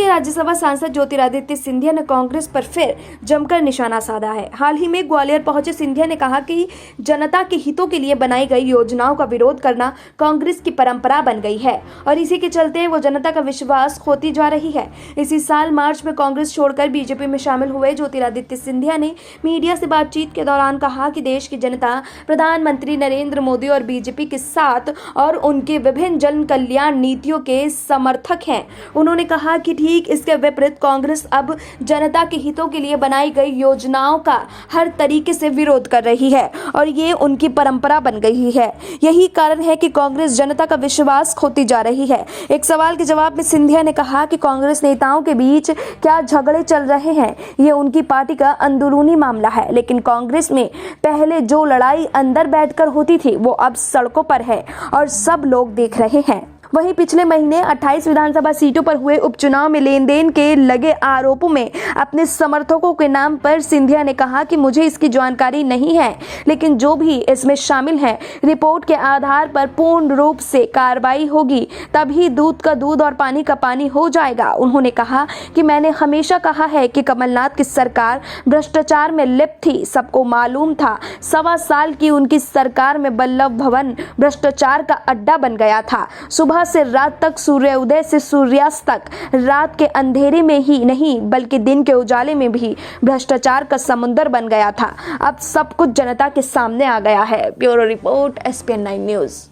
राज्यसभा सांसद ज्योतिरादित्य सिंधिया ने कांग्रेस पर फिर जमकर निशाना साधा है। हाल ही में ग्वालियर पहुंचे सिंधिया ने कहा कि जनता के हितों के लिए बनाई गई योजनाओं का विरोध करना कांग्रेस की परंपरा बन गई है और इसी के चलते वो जनता का विश्वास खोती जा रही है। इसी साल मार्च में कांग्रेस छोड़कर बीजेपी में शामिल हुए ज्योतिरादित्य सिंधिया ने मीडिया से बातचीत के दौरान कहा कि देश की जनता प्रधानमंत्री नरेंद्र मोदी और बीजेपी के साथ और उनके विभिन्न जन कल्याण नीतियों के समर्थक हैं। उन्होंने कहा कि ठीक इसके विपरीत कांग्रेस अब जनता के हितों के लिए बनाई गई योजनाओं का हर तरीके से विरोध कर रही है और ये उनकी परंपरा बन गई है। यही कारण है कि कांग्रेस जनता का विश्वास खोती जा रही है। एक सवाल के जवाब में सिंधिया ने कहा कि कांग्रेस नेताओं के बीच क्या झगड़े चल रहे हैं, ये उनकी पार्टी का अंदरूनी मामला है, लेकिन कांग्रेस में पहले जो लड़ाई अंदर बैठकर होती थी वो अब सड़कों पर है और सब लोग देख रहे हैं। वहीं पिछले महीने 28 विधानसभा सीटों पर हुए उपचुनाव में लेन देन के लगे आरोपों में अपने समर्थकों के नाम पर सिंधिया ने कहा कि मुझे इसकी जानकारी नहीं है, लेकिन जो भी इसमें शामिल हैं रिपोर्ट के आधार पर पूर्ण रूप से कार्रवाई होगी, तभी दूध का दूध और पानी का पानी हो जाएगा। उन्होंने कहा कि मैंने हमेशा कहा है कि कमलनाथ की सरकार भ्रष्टाचार में लिप्त थी, सबको मालूम था। 1.25 साल की उनकी सरकार में बल्लभ भवन भ्रष्टाचार का अड्डा बन गया था। सुबह से रात तक, सूर्योदय से सूर्यास्त तक, रात के अंधेरे में ही नहीं बल्कि दिन के उजाले में भी भ्रष्टाचार का समुंदर बन गया था। अब सब कुछ जनता के सामने आ गया है। Bureau report SPN9 news.